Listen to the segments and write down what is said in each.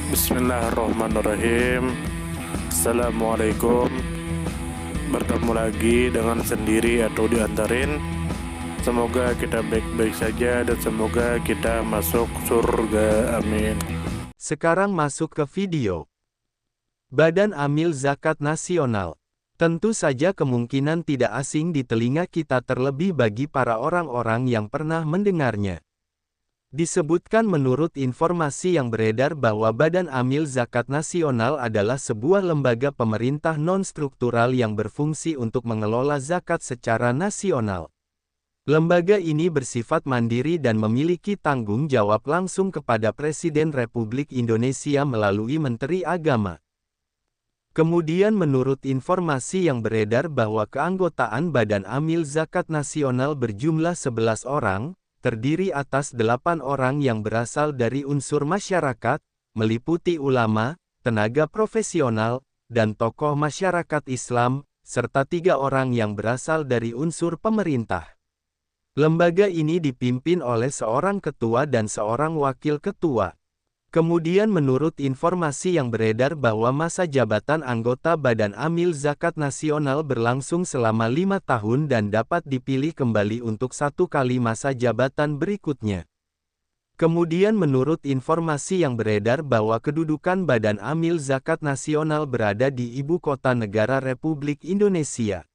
Bismillahirrahmanirrahim. Assalamualaikum. Bertemu lagi dengan sendiri atau diantarin. Semoga kita baik-baik saja dan semoga kita masuk surga. Amin. Sekarang masuk ke video. Badan Amil Zakat Nasional. Tentu saja kemungkinan tidak asing di telinga kita, terlebih bagi para orang-orang yang pernah mendengarnya. Disebutkan menurut informasi yang beredar bahwa Badan Amil Zakat Nasional adalah sebuah lembaga pemerintah non-struktural yang berfungsi untuk mengelola zakat secara nasional. Lembaga ini bersifat mandiri dan memiliki tanggung jawab langsung kepada Presiden Republik Indonesia melalui Menteri Agama. Kemudian menurut informasi yang beredar bahwa keanggotaan Badan Amil Zakat Nasional berjumlah 11 orang, terdiri atas 8 orang yang berasal dari unsur masyarakat, meliputi ulama, tenaga profesional, dan tokoh masyarakat Islam, serta 3 orang yang berasal dari unsur pemerintah. Lembaga ini dipimpin oleh seorang ketua dan seorang wakil ketua. Kemudian menurut informasi yang beredar bahwa masa jabatan anggota Badan Amil Zakat Nasional berlangsung selama 5 tahun dan dapat dipilih kembali untuk 1 kali masa jabatan berikutnya. Kemudian menurut informasi yang beredar bahwa kedudukan Badan Amil Zakat Nasional berada di Ibu Kota Negara Republik Indonesia.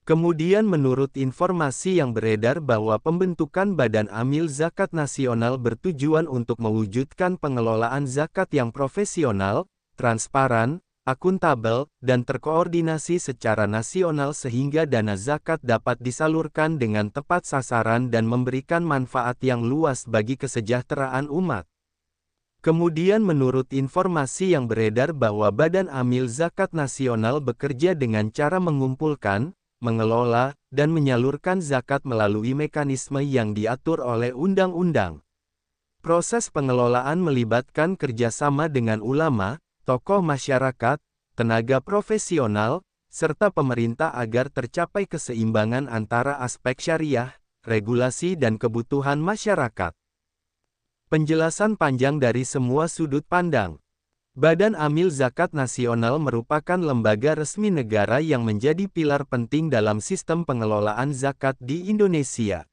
Kemudian menurut informasi yang beredar bahwa pembentukan Badan Amil Zakat Nasional bertujuan untuk mewujudkan pengelolaan zakat yang profesional, transparan, akuntabel, dan terkoordinasi secara nasional sehingga dana zakat dapat disalurkan dengan tepat sasaran dan memberikan manfaat yang luas bagi kesejahteraan umat. Kemudian menurut informasi yang beredar bahwa Badan Amil Zakat Nasional bekerja dengan cara mengumpulkan, mengelola, dan menyalurkan zakat melalui mekanisme yang diatur oleh undang-undang. Proses pengelolaan melibatkan kerjasama dengan ulama, tokoh masyarakat, tenaga profesional, serta pemerintah agar tercapai keseimbangan antara aspek syariah, regulasi dan kebutuhan masyarakat. Penjelasan panjang dari semua sudut pandang. Badan Amil Zakat Nasional merupakan lembaga resmi negara yang menjadi pilar penting dalam sistem pengelolaan zakat di Indonesia.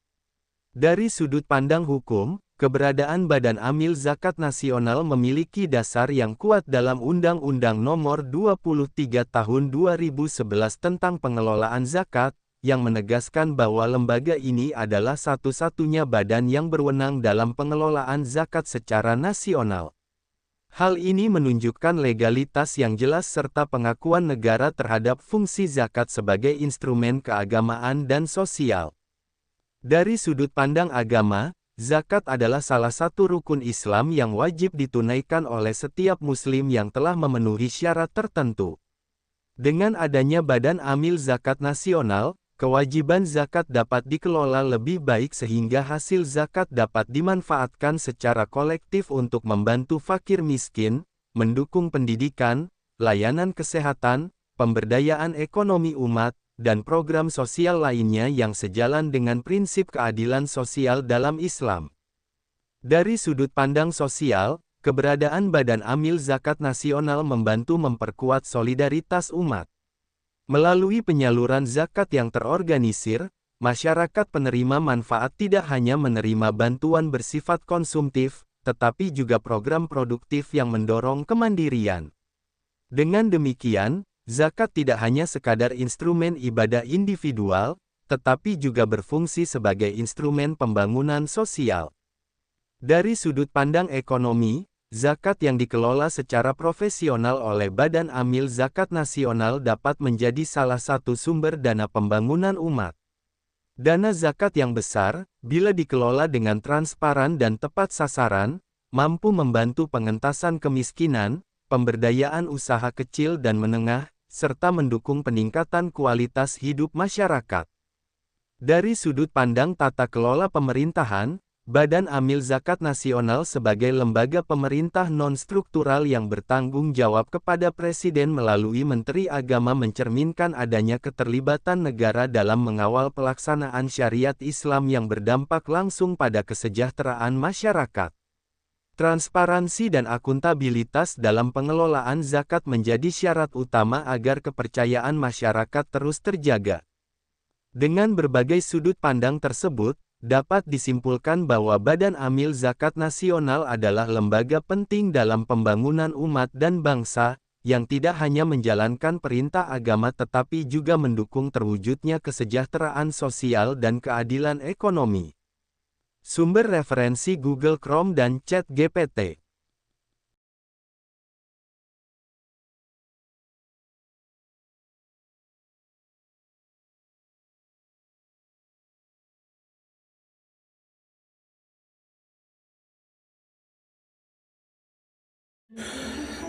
Dari sudut pandang hukum, keberadaan Badan Amil Zakat Nasional memiliki dasar yang kuat dalam Undang-Undang Nomor 23 Tahun 2011 tentang pengelolaan zakat, yang menegaskan bahwa lembaga ini adalah satu-satunya badan yang berwenang dalam pengelolaan zakat secara nasional. Hal ini menunjukkan legalitas yang jelas serta pengakuan negara terhadap fungsi zakat sebagai instrumen keagamaan dan sosial. Dari sudut pandang agama, zakat adalah salah satu rukun Islam yang wajib ditunaikan oleh setiap muslim yang telah memenuhi syarat tertentu. Dengan adanya Badan Amil Zakat Nasional, kewajiban zakat dapat dikelola lebih baik sehingga hasil zakat dapat dimanfaatkan secara kolektif untuk membantu fakir miskin, mendukung pendidikan, layanan kesehatan, pemberdayaan ekonomi umat, dan program sosial lainnya yang sejalan dengan prinsip keadilan sosial dalam Islam. Dari sudut pandang sosial, keberadaan Badan Amil Zakat Nasional membantu memperkuat solidaritas umat. Melalui penyaluran zakat yang terorganisir, masyarakat penerima manfaat tidak hanya menerima bantuan bersifat konsumtif, tetapi juga program produktif yang mendorong kemandirian. Dengan demikian, zakat tidak hanya sekadar instrumen ibadah individual, tetapi juga berfungsi sebagai instrumen pembangunan sosial. Dari sudut pandang ekonomi, zakat yang dikelola secara profesional oleh Badan Amil Zakat Nasional dapat menjadi salah satu sumber dana pembangunan umat. Dana zakat yang besar, bila dikelola dengan transparan dan tepat sasaran, mampu membantu pengentasan kemiskinan, pemberdayaan usaha kecil dan menengah, serta mendukung peningkatan kualitas hidup masyarakat. Dari sudut pandang tata kelola pemerintahan, Badan Amil Zakat Nasional sebagai lembaga pemerintah non-struktural yang bertanggung jawab kepada Presiden melalui Menteri Agama mencerminkan adanya keterlibatan negara dalam mengawal pelaksanaan syariat Islam yang berdampak langsung pada kesejahteraan masyarakat. Transparansi dan akuntabilitas dalam pengelolaan zakat menjadi syarat utama agar kepercayaan masyarakat terus terjaga. Dengan berbagai sudut pandang tersebut, dapat disimpulkan bahwa Badan Amil Zakat Nasional adalah lembaga penting dalam pembangunan umat dan bangsa, yang tidak hanya menjalankan perintah agama tetapi juga mendukung terwujudnya kesejahteraan sosial dan keadilan ekonomi. Sumber referensi Google Chrome dan ChatGPT.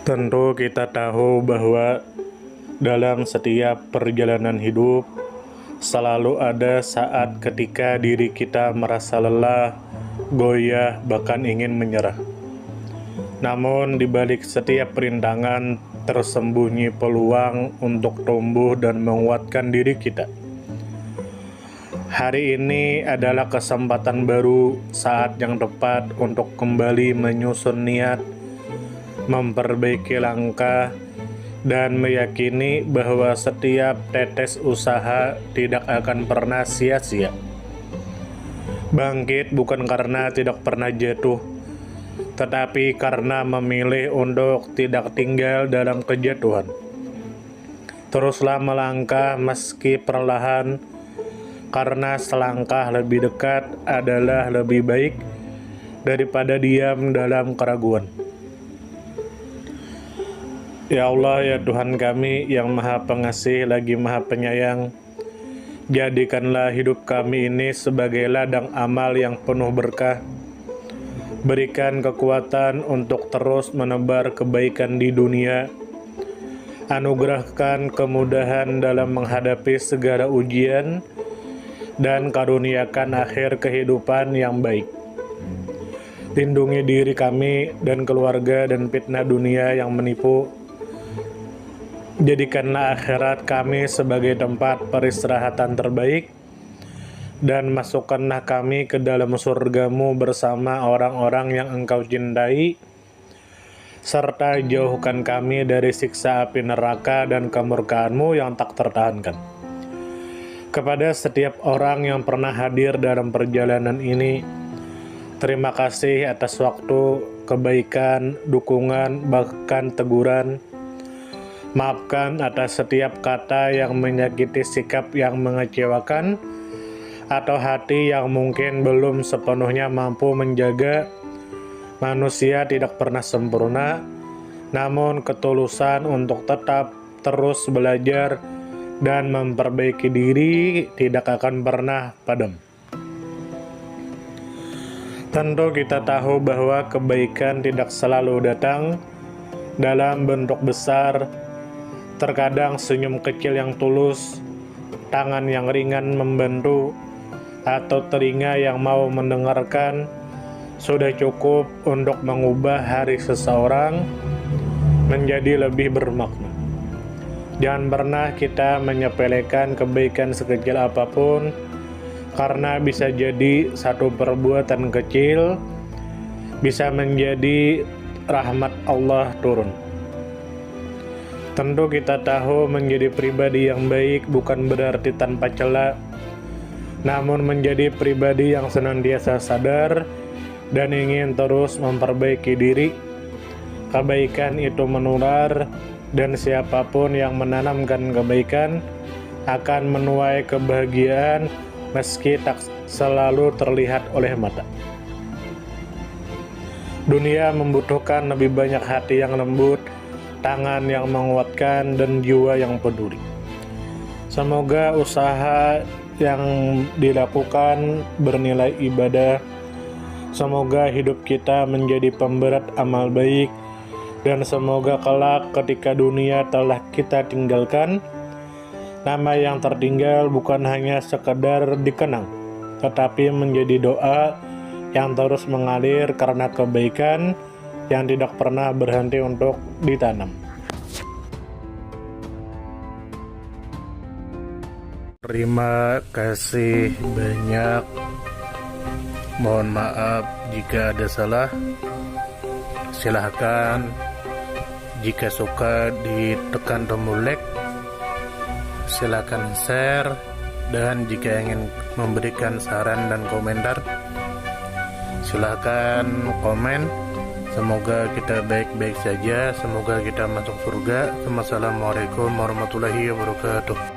Tentu kita tahu bahwa dalam setiap perjalanan hidup selalu ada saat ketika diri kita merasa lelah, goyah, bahkan ingin menyerah. Namun di balik setiap perintangan tersembunyi peluang untuk tumbuh dan menguatkan diri kita. Hari ini adalah kesempatan baru, saat yang tepat untuk kembali menyusun niat, memperbaiki langkah, dan meyakini bahwa setiap tetes usaha tidak akan pernah sia-sia. Bangkit bukan karena tidak pernah jatuh, tetapi karena memilih untuk tidak tinggal dalam kejatuhan. Teruslah melangkah meski perlahan, karena selangkah lebih dekat adalah lebih baik daripada diam dalam keraguan. Ya Allah, ya Tuhan kami yang Maha Pengasih lagi Maha Penyayang, jadikanlah hidup kami ini sebagai ladang amal yang penuh berkah. Berikan kekuatan untuk terus menebar kebaikan di dunia. Anugerahkan kemudahan dalam menghadapi segala ujian, dan karuniakan akhir kehidupan yang baik. Lindungi diri kami dan keluarga dan fitnah dunia yang menipu. Jadikanlah akhirat kami sebagai tempat peristirahatan terbaik, dan masukkanlah kami ke dalam surga-Mu bersama orang-orang yang Engkau cintai, serta jauhkan kami dari siksa api neraka dan kemurkaan-Mu yang tak tertahankan. Kepada setiap orang yang pernah hadir dalam perjalanan ini, terima kasih atas waktu, kebaikan, dukungan, bahkan teguran. Maafkan atas setiap kata yang menyakiti, sikap yang mengecewakan, atau hati yang mungkin belum sepenuhnya mampu menjaga. Manusia tidak pernah sempurna, namun ketulusan untuk tetap terus belajar dan memperbaiki diri tidak akan pernah padam. Tentu kita tahu bahwa kebaikan tidak selalu datang dalam bentuk besar. Terkadang senyum kecil yang tulus, tangan yang ringan membantu, atau telinga yang mau mendengarkan sudah cukup untuk mengubah hari seseorang menjadi lebih bermakna. Jangan pernah kita menyepelekan kebaikan sekecil apapun, karena bisa jadi satu perbuatan kecil bisa menjadi rahmat Allah turun. Tentu kita tahu menjadi pribadi yang baik bukan berarti tanpa celah, namun menjadi pribadi yang senantiasa sadar dan ingin terus memperbaiki diri. Kebaikan itu menular, dan siapapun yang menanamkan kebaikan akan menuai kebahagiaan meski tak selalu terlihat oleh mata. Dunia membutuhkan lebih banyak hati yang lembut, tangan yang menguatkan, dan jiwa yang peduli. Semoga usaha yang dilakukan bernilai ibadah. Semoga hidup kita menjadi pemberat amal baik, dan semoga kelak ketika dunia telah kita tinggalkan, nama yang tertinggal bukan hanya sekedar dikenang, tetapi menjadi doa yang terus mengalir karena kebaikan yang tidak pernah berhenti untuk ditanam. Terima kasih banyak. Mohon maaf jika ada salah. silahkan jika suka ditekan tombol like, silahkan share, dan jika ingin memberikan saran dan komentar silahkan komen. Semoga kita baik-baik saja, semoga kita masuk surga. Wassalamualaikum warahmatullahi wabarakatuh.